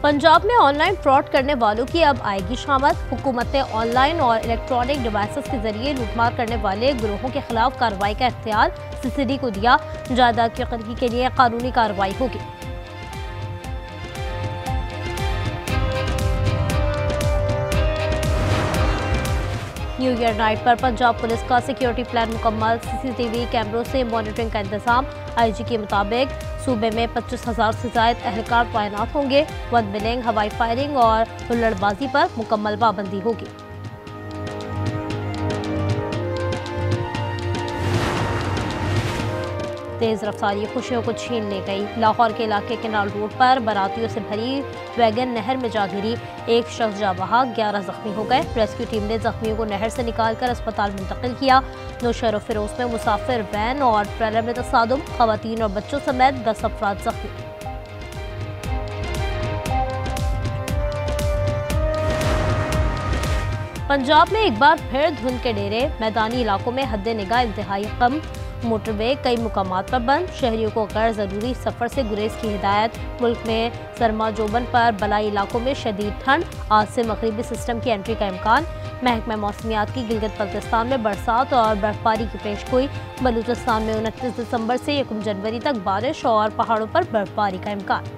पंजाब में online fraud करने वालों की अब आएगी शामत। हुकूमत ने ऑनलाइन और इलेक्ट्रॉनिक डिवाइसेस के जरिए लूटमार करने वाले गिरोहों के खिलाफ कार्रवाई का इख्तियार सीसीडी को दिया। जायदाद की कर्की के लिए कानूनी कार्रवाई होगी। न्यू ईयर नाइट पर पंजाब पुलिस का सिक्योरिटी प्लान मुकम्मल। सीसीटीवी कैमरों से मॉनिटरिंग का इंतजाम। आईजी के मुताबिक सूबे में 25,000 से ज्यादा एहलकार तैनात होंगे। वन मिलिंग, हवाई फायरिंग और हुल्लड़बाजी पर मुकम्मल पाबंदी होगी। तेज रफ्तारी खुशियों को छीन ले गई। लाहौर के इलाके केनाल रोड पर बारातियों से भरी वैगन नहर में जा गिरी। एक शख्स जा बहा, 11 जख्मी हो गए। रेस्क्यू टीम ने जख्मियों को नहर से निकालकर अस्पताल मुंतकिल किया। नौशहर और फिरोज में मुसाफिर वैन और ट्रेलर में तसादुम, खवातीन और बच्चों समेत 10 अफराद जख्मी। पंजाब में एक बार फिर धुंध के डेरे। मैदानी इलाकों में हद निगाह इंतहाई कम। मोटरवे कई मुकामात पर बंद। शहरियों को गैर जरूरी सफर से गुरेज की हिदायत। मुल्क में सरमा जोबन पर बलाई इलाकों में शदीद ठंड। आज से मगरिबी सिस्टम की एंट्री का इम्कान। महकमा मौसमियात की गिलगित बल्तिस्तान में बरसात और बर्फबारी की पेशगोई। बलूचिस्तान में 29 दिसंबर से 1 जनवरी तक बारिश और पहाड़ों पर बर्फबारी का इम्कान।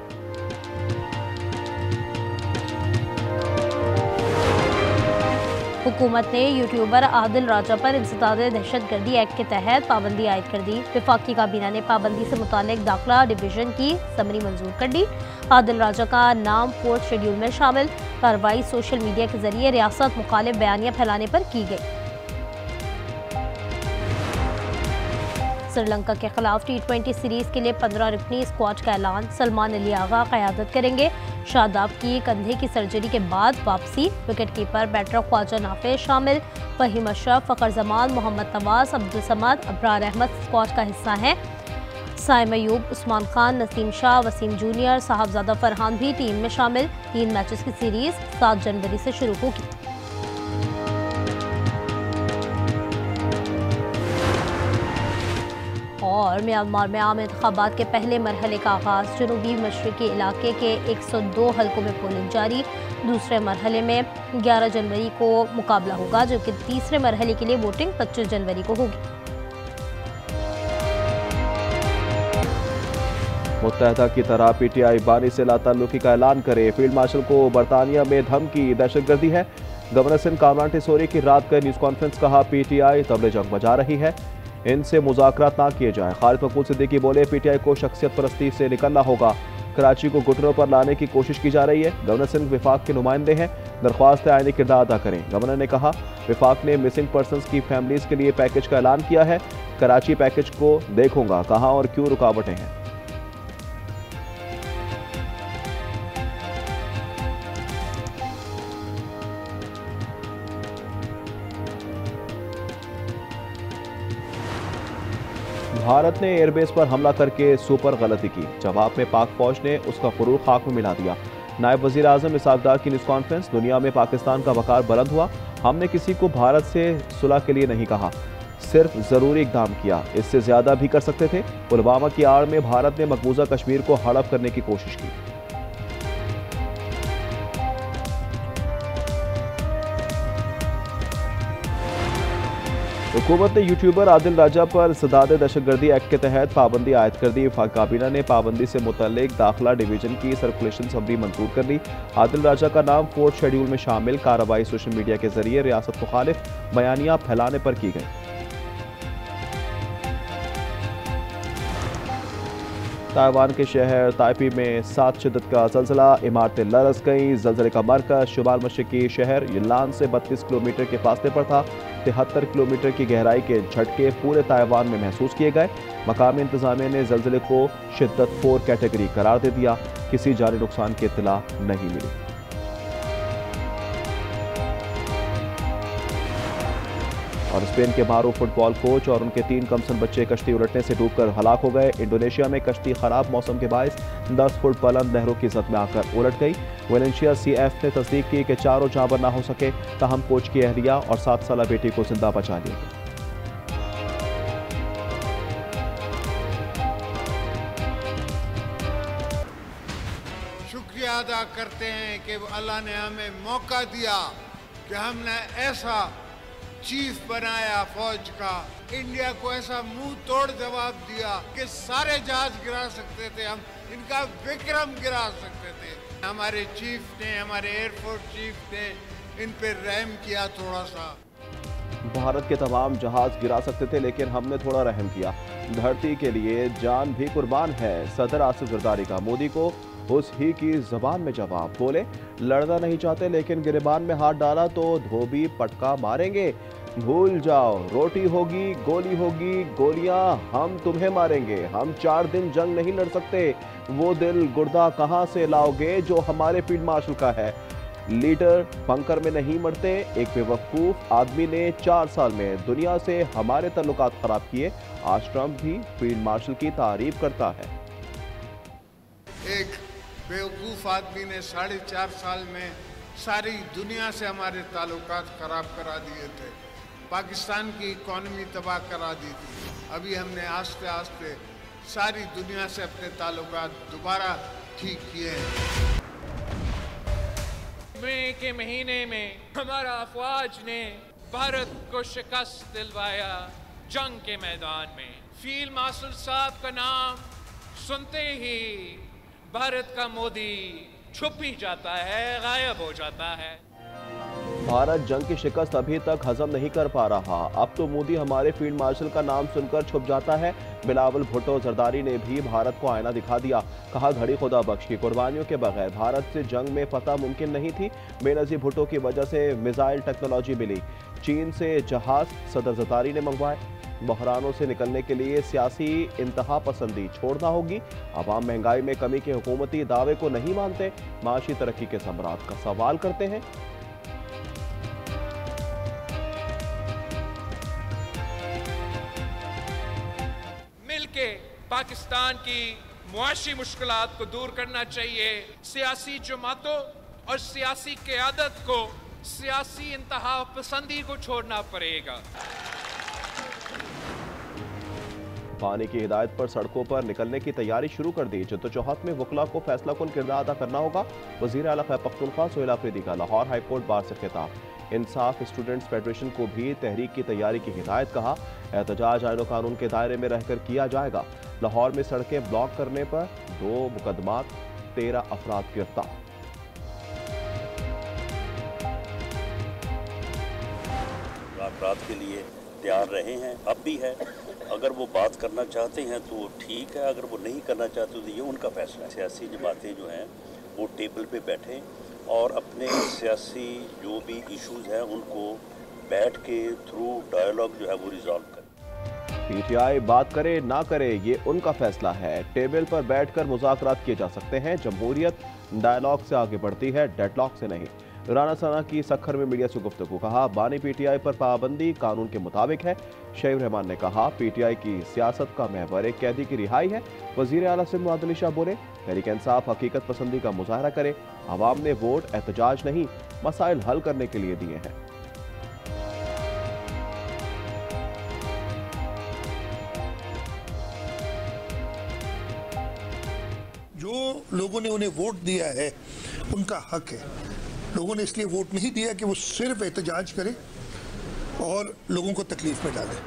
हुकूमत ने यूट्यूबर आदिल राजा पर इंसदाद दहशतगर्दी एक्ट के तहत पाबंदी आयद कर दी। वफाकी काबीना ने पाबंदी से मुतालिक दाखिला डिवीजन की समरी मंजूर कर दी। आदिल राजा का नाम 4th शेड्यूल में शामिल। कार्रवाई सोशल मीडिया के जरिए रियासत मुखालिफ बयानियां फैलाने पर की गई। श्रीलंका के खिलाफ T20 सीरीज के लिए 15 रुकनी स्क्वाड का ऐलान। सलमान अली आगा क़यादत करेंगे। शादाब की कंधे की सर्जरी के बाद वापसी। Wicket keeper batter Khawaja Nafay शामिल। फहीम अशरफ, फ़खर जमाल, मोहम्मद नवाज, अब्दुल समद, अब्रार अहमद स्क्वाड का हिस्सा हैं। साइम अयूब, उस्मान खान, नसीम शाह, वसीम जूनियर, साहबजादा फरहान भी टीम में शामिल। 3 मैचेस की सीरीज 7 जनवरी से शुरू होगी। और म्यांमार में आम इंतखाबात के पहले मरहले का आगाज। जनूबी मशरकी इलाके के 102 हलकों में पोलिंग जारी। दूसरे मरहले में 11 जनवरी को मुकाबला होगा, जबकि तीसरे मरहले के लिए वोटिंग 25 जनवरी को होगी। मुत्तहदा की तरह PTI बानी से लाताल्लुकी का ऐलान करे। फील्ड मार्शल को बरतानिया में धमकी, दहशतगर्दी है। गवर्नर सिंध कामरान टिसोरी की रात का न्यूज़ कॉन्फ्रेंस, कहा PTI तबले जंग बजा रही है, इनसे मुज़ाकरात ना किए जाएं। खालिद मकबूल सिद्दीकी बोले PTI को शख्सियत परस्ती से निकलना होगा। कराची को घुटनों पर लाने की कोशिश की जा रही है। गवर्नर सिंध विफाक के नुमाइंदे हैं, दरख्वास्त आईनी किरदार अदा करें। गवर्नर ने कहा विफाक ने मिसिंग पर्सनस की फैमिलीज के लिए पैकेज का ऐलान किया है। कराची पैकेज को देखूंगा, कहां और क्यों रुकावटें हैं। भारत ने एयरबेस पर हमला करके सुपर गलती की। जवाब में पाक फौज ने उसका गुरूर खाक में मिला दिया। नायब वजीर आजम इसहाक डार की न्यूज़ कॉन्फ्रेंस, दुनिया में पाकिस्तान का वकार बुलंद हुआ। हमने किसी को भारत से सुलह के लिए नहीं कहा, सिर्फ जरूरी इकदाम किया। इससे ज्यादा भी कर सकते थे। पुलवामा की आड़ में भारत ने मकबूजा कश्मीर को हड़प करने की कोशिश की। हुकूमत ने यूट्यूबर आदिल राजा पर इंसदाद दहशतगर्दी एक्ट के तहत पाबंदी आयद कर दी। वफाकी काबीना ने पाबंदी से मुतल्लिक दाखिला डिवीजन की सर्कुलेशन समरी मंजूर कर ली। आदिल राजा का नाम 4th शेड्यूल में शामिल। कार्रवाई सोशल मीडिया के जरिए रियासत मुखालिफ बयानियां फैलाने पर की गई। ताइवान के शहर ताइपी में 7 शिद्दत का जल्जला, इमारतें लरस गईं। जल्जले का मरकज शुमाल मशरकी शहर यिलान से 32 किलोमीटर के फासले पर था। 73 किलोमीटर की गहराई के झटके पूरे ताइवान में महसूस किए गए। मकामी इंतजामिया ने जल्जले को शिद्दत 4 कैटेगरी करार दे दिया। किसी जानी नुकसान की इत्तला नहीं मिली। और स्पेन के मारूफ फुटबॉल कोच और उनके 3 कमसन बच्चे कश्ती उलटने से डूबकर हलाक हो गए। इंडोनेशिया में कश्ती खराब मौसम के बायस 10 फुट बुलंद नहरों की जद में आकर उलट गई। वेलेंशिया CF ने तस्दीक की कि 4 जाँबार ना हो सके, ताहम कोच की अहलिया और 7 साला बेटी को जिंदा बचा लिया गया। शुक्रिया शुक्रिया अदा करते हैं कि अल्लाह ने हमें मौका दिया कि हमने ऐसा चीफ बनाया फौज का, इंडिया को ऐसा मुंह तोड़ जवाब दिया कि सारे जहाज गिरा सकते थे हम, इनका विक्रम गिरा सकते थे। हमारे चीफ ने, हमारे एयरफोर्स चीफ ने इन पे रहम किया थोड़ा सा। भारत के तमाम जहाज गिरा सकते थे लेकिन हमने थोड़ा रहम किया। धरती के लिए जान भी कुर्बान है, सदर आसिफ जरदारी का मोदी को उस ही की जबान में जवाब। बोले लड़ना नहीं चाहते लेकिन गिरबान में हाथ डाला तो धोबी पटका मारेंगे। भूल जाओ, रोटी होगी, गोली होगी, गोलियां हम तुम्हें मारेंगे। हम 4 दिन जंग नहीं लड़ सकते। वो दिल गुर्दा कहां से लाओगे जो हमारे फील्ड मार्शल का है। लीडर बंकर में नहीं मरते। एक बेवकूफ आदमी ने 4 साल में दुनिया से हमारे तल्लुकात खराब किए। आज ट्रंप भी फील्ड मार्शल की तारीफ करता है। एक बेवकूफ आदमी ने 4.5 साल में सारी दुनिया से हमारे ताल्लुकात खराब करा दिए थे, पाकिस्तान की इकॉनमी तबाह करा दी थी। अभी हमने आस्ते आस्ते सारी दुनिया से अपने ताल्लुकात दोबारा ठीक किए हैं। मई के महीने में हमारा अफवाज ने भारत को शिकस्त दिलवाया जंग के मैदान में। फील्ड मार्शल साहब का नाम सुनते ही भारत का मोदी छुप ही जाता है, गायब हो जाता है। भारत जंग की शिकस्त अभी तक हजम नहीं कर पा रहा, अब तो मोदी हमारे फील्ड मार्शल का नाम सुनकर छुप जाता है। बिलावल भुट्टो जरदारी ने भी भारत को आईना दिखा दिया। कहा घड़ी खुदा बख्श की कुर्बानियों के बगैर भारत से जंग में फतह मुमकिन नहीं थी। बेनजीर भुट्टो की वजह से मिसाइल टेक्नोलॉजी मिली। चीन से जहाज सदर जरदारी ने मंगवाए। बहरानों से निकलने के लिए सियासी इंतहा पसंदी छोड़ना होगी। अवाम महंगाई में कमी के हुकूमती दावे को नहीं मानते, माशी तरक्की के सम्राट का सवाल करते हैं। मिलके पाकिस्तान की मुआशी मुश्किलात को दूर करना चाहिए। सियासी जमातों और सियासी क़यादत को सियासी इंतहा पसंदी को छोड़ना पड़ेगा। पानी की हिदायत पर सड़कों पर निकलने की तैयारी शुरू कर दी। जद्दोजहद में वकला को फैसला कुन किरदार अदा करना होगा। वज़ीर आला खैबर पख्तूनख्वा सोहेल आफरीदी का लाहौर हाईकोर्ट बार से खिताब। इंसाफ स्टूडेंट्स फेडरेशन को भी तहरीक की तैयारी की हिदायत। कहा एहतजाज आईन कानून के दायरे में रहकर किया जाएगा। लाहौर में सड़कें ब्लॉक करने पर 2 मुकदमात, 13 अफराद गिरफ्तार। रात के लिए तैयार रहे हैं, अब भी है। अगर वो बात करना चाहते हैं तो ठीक है, अगर वो नहीं करना चाहते तो ये उनका फैसला है। सियासी जमातें जो हैं वो टेबल पे बैठें और अपने सियासी जो भी इश्यूज हैं उनको बैठ के थ्रू डायलॉग जो है वो रिजॉल्व करें। पीटीआई बात करे ना करे ये उनका फैसला है। टेबल पर बैठकर मुज़ाकरात किए जा सकते हैं। जमहूरियत डायलॉग से आगे बढ़ती है, डेडलॉक से नहीं। राना सना की सखर में मीडिया से गुफ्तगू। कहा बानी पीटीआई पर पाबंदी कानून के मुताबिक है। शहीद रहमान ने कहा पीटीआई की सियासत का महवर एक कैदी की रिहाई है। वजीर आला सिंध मुआद अली शाह बोले तहरीक इंसाफ हकीकत पसंदी का मुजाहरा करे। अवाम ने वोट एहतजाज नहीं मसाइल हल करने के लिए दिए हैं। जो लोगों ने उन्हें वोट दिया है उनका हक है। लोगों ने इसलिए वोट नहीं दिया कि वो सिर्फ एहतजाज करें और लोगों को तकलीफ में डालें।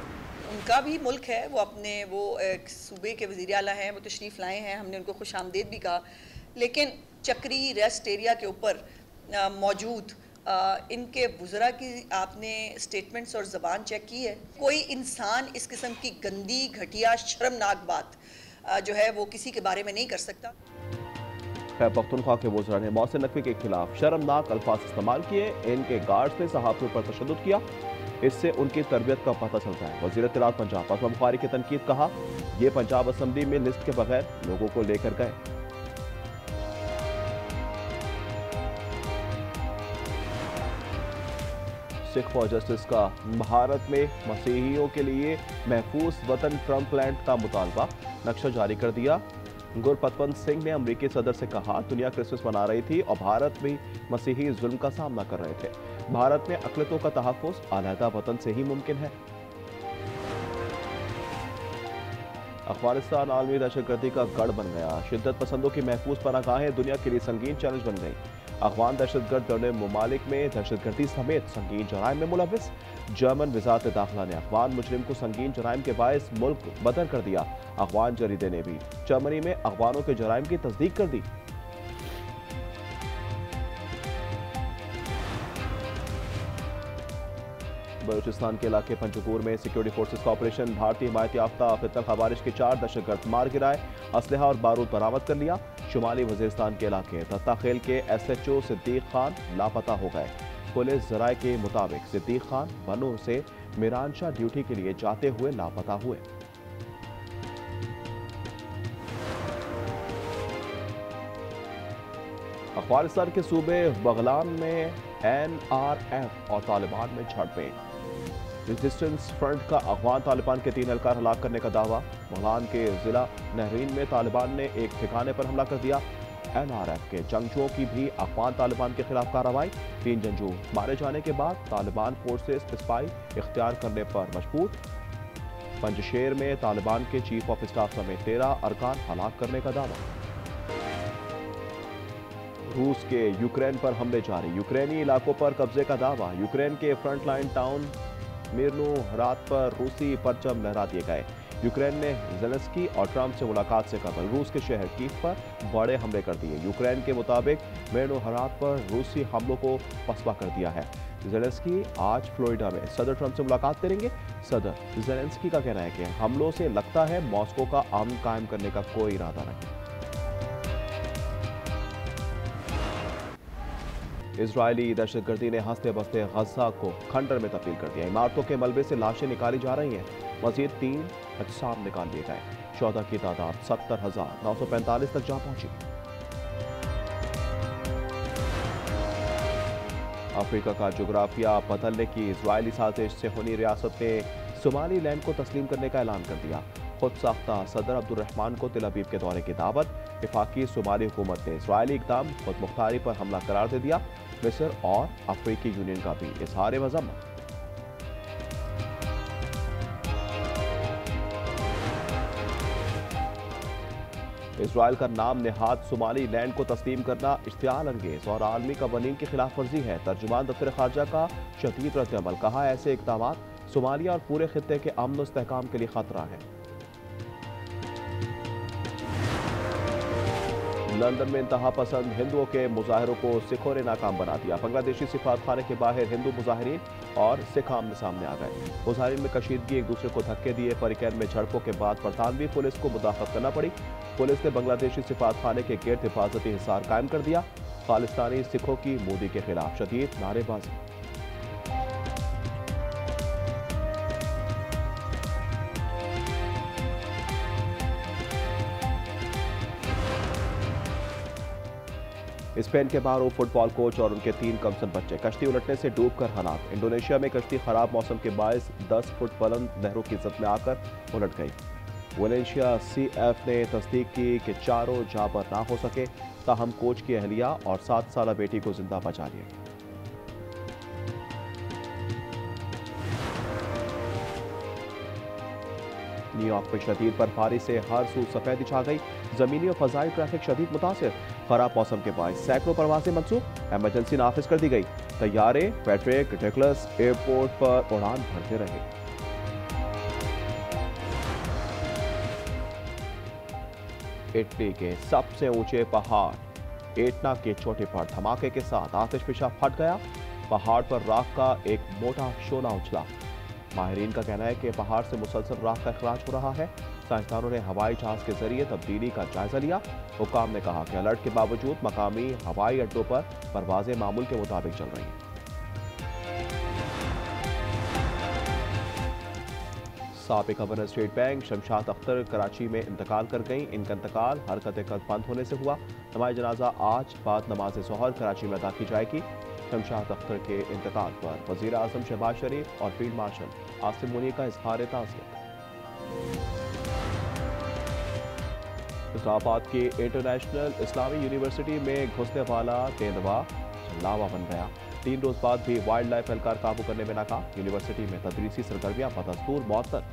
उनका भी मुल्क है, वो अपने वो एक सूबे के वज़ीर आला हैं, वो तशरीफ़ लाए हैं, हमने उनको खुशामदीद भी कहा। लेकिन चक्री रेस्ट एरिया के ऊपर मौजूद इनके वुज़रा की आपने स्टेटमेंट्स और ज़बान चेक की है। कोई इंसान इस किस्म की गंदी घटिया शर्मनाक बात जो है वो किसी के बारे में नहीं कर सकता। खैबर पख्तूनख्वा के वज़रा ने मौसे नकवी के खिलाफ शर्मनाक अल्फाज इस्तेमाल किए। इनके गार्ड्स ने सहाफ़ियों पर तशद्दुद किया, इससे उनकी तरबियत का पता चलता है। वज़ीर इत्तलात पंजाब असमा बुखारी की तनकीद। कहा ये पंजाब असम्बली में लिस्ट के बगैर लोगों को लेकर गए। सिख फॉर जस्टिस का भारत में मसीहियों के लिए महफूज वतन ट्रंप लैंड का मुतालबा। नक्शा जारी कर दिया। गुरपतवंत सिंह ने अमरीकी सदर से कहा दुनिया क्रिसमस मना रही थी और भारत भी मसीही जुल्म का सामना कर रहे थे। भारत में अक़लियतों का तहफ़्फ़ुज़ अलहदा वतन से ही मुमकिन है। अफगानिस्तान आलमी दहशतगर्दी का गढ़ बन गया। शिद्दत पसंदों की महफूज पनाहगाहें दुनिया के लिए संगीन चैलेंज बन गई। अफगान दहशतगर्द बड़े ममालिक में दहशतगर्दी समेत संगीन जराइम में मुलविस। जर्मन वजारत दाखिला ने अफगान मुजरिम को संगीन जराइम के बायस मुल्क बदर कर दिया। अफगान जरीदे ने भी जर्मनी में अफगानों के जराइम की तस्दीक कर दी। बलूचिस्तान के इलाके पंजगूर में सिक्योरिटी फोर्सेस का ऑपरेशन। भारतीय हिमायत याफ्ता फितन खवारिश के 4 दहशतगर्द मार गिराए, असलहा और बारूद बरामद कर लिया। शुमाली वजीरिस्तान के इलाके तत्ताखेल के SHO सिद्दीक खान लापता हो गए। पुलिस जराये के मुताबिक सिद्दीक खान बनूर से मीरानशाह ड्यूटी के लिए जाते हुए लापता हुए। अफगानिस्तान के सूबे बगलान में NRF और तालिबान में झड़पें। रेजिस्टेंस फ्रंट का अफगान तालिबान के 3 एहलकार हलाक करने का दावा। बगलान के जिला नहरीन में तालिबान ने एक ठिकाने पर हमला कर दिया। NRF के जंगजुओं की भी अफगान तालिबान के खिलाफ कार्रवाई। 3 जंगजू मारे जाने के बाद तालिबान फोर्सेस स्पाई इख्तियार करने पर मजबूर। पंजशेर में तालिबान के चीफ ऑफ स्टाफ समेत 13 अरकान हलाक करने का दावा। रूस के यूक्रेन पर हमले जारी। यूक्रेनी इलाकों पर कब्जे का दावा। यूक्रेन के फ्रंटलाइन टाउन मिर्नोहराद पर रूसी परचम लहरा दिए गए। यूक्रेन ने ज़ेलेंस्की और ट्रंप से मुलाकात से कबल रूस के शहर कीव पर बड़े हमले कर दिए। यूक्रेन के मुताबिक मिर्नोहराद पर रूसी हमलों को पसपा कर दिया है। ज़ेलेंस्की आज फ्लोरिडा में सदर ट्रंप से मुलाकात करेंगे। सदर ज़ेलेंस्की का कहना है कि हमलों से लगता है मॉस्को का अमन कायम करने का कोई इरादा नहीं। इजरायली दहशतगर्दी ने हंसते बसते गजा को खंडर में तब्दील कर दिया। इमारतों के मलबे से लाशें निकाली जा रही हैं। मजीद 3 अजसाम निकाल लिए गए। 14 की तादाद 70,945 तक जा पहुंची। अफ्रीका का जोग्राफिया बदलने की इजरायली साजिश से होनी रियासत ने सोमालीलैंड को तस्लीम करने का ऐलान कर दिया। खुद साख्ता सदर अब्दुर्रहमान को तेल अवीव के दौरे की दावत। वफाकी सोमाली हुकूमत ने इजरायली इक़दाम खुद मुख्तारी पर हमला करार दे दिया। मिस्र और अफ्रीकी यूनियन का भी इजहार मज़म्मत। इजराइल का नाम नेहाद सोमाली लैंड को तस्लीम करना इश्तियाल अंगेज और आलमी कवानीन की खिलाफ वर्जी है। तर्जुमान दफ्तर खारजा का शदीद रद्द-ए-अमल। कहा ऐसे इक़दाम सोमालिया और पूरे खित्ते के अमन और इस्तेहकाम के लिए खतरा है। लंदन में इंतहा पसंद हिंदुओं के मुजाहरों को सिखों ने नाकाम बना दिया। बांग्लादेशी सिफारतखाने के बाहर हिंदू मुजाहिरीन और सिख आमने सामने आ गए। मुजाहिरीन में कशीदगी, एक दूसरे को धक्के दिए। फरीकैन में झड़पों के बाद बरतानवी पुलिस को मुदाखलत करना पड़ी। पुलिस ने बांग्लादेशी सिफारतखाने के गिर्द हिफाजती हिसार कायम कर दिया। खालिस्तानी सिखों की मोदी के खिलाफ शदीद नारेबाजी। स्पेन के बाहरों फुटबॉल कोच और उनके 3 कमसन बच्चे कश्ती उलटने से डूबकर हलाक। इंडोनेशिया में कश्ती खराब मौसम के बायस 10 फुट बुलंद नहरों की जद में आकर उलट गई। वलेंशिया CF ने तस्दीक की कि चारों जाबर ना हो सके, ताहम कोच की अहलिया और 7 साला बेटी को जिंदा बचा लिया। न्यूयॉर्क में शदीद बर्फबारी से हर सू सफेदी छा गई। जमीनी और फजाई ट्रैफिक शदीद मुतासिर। खराब मौसम के बायस सैकड़ों परवाजें मंसूख। इमरजेंसी नाफिज कर दी गई। तैयारे पैट्रिक डगलस एयरपोर्ट पर उड़ान भरते रहे। इटली के सबसे ऊंचे पहाड़ एटना के चोटी पर धमाके के साथ आतिशफिशा फट गया। पहाड़ पर राख का एक मोटा शोला उछला। माहिरीन का कहना है कि पहाड़ से मुसलसल राख का इखराज हो रहा है। साइंसदानों ने हवाई जहाज के जरिए तब्दीली का जायजा लिया। हुकाम ने कहा कि अलर्ट के बावजूद मकामी हवाई अड्डों पर परवाजें मामूल के मुताबिक चल रही हैं। साबिक governor state bank Shamshad Akhtar Karachi में इंतकाल कर गईं। इनका इंतकाल हरकत कद बंद होने से हुआ। नमाज जनाजा आज बाद नमाज ज़ोहर कराची में अदा की जाएगी। शमशाद अख्तर के इंतकाल पर वज़ीर आज़म शहबाज शरीफ और फील्ड मार्शल आसिम मुनी का इज़हार ताज़ियत। इस्लामाबाद की इंटरनेशनल इस्लामी यूनिवर्सिटी में घुसने वाला तेंदुआ लावा बन गया। 3 रोज बाद भी वाइल्ड लाइफ एहलकार काबू करने में नाकाम। यूनिवर्सिटी में तदरीसी सरगर्मियां बदस्तूर मअतल।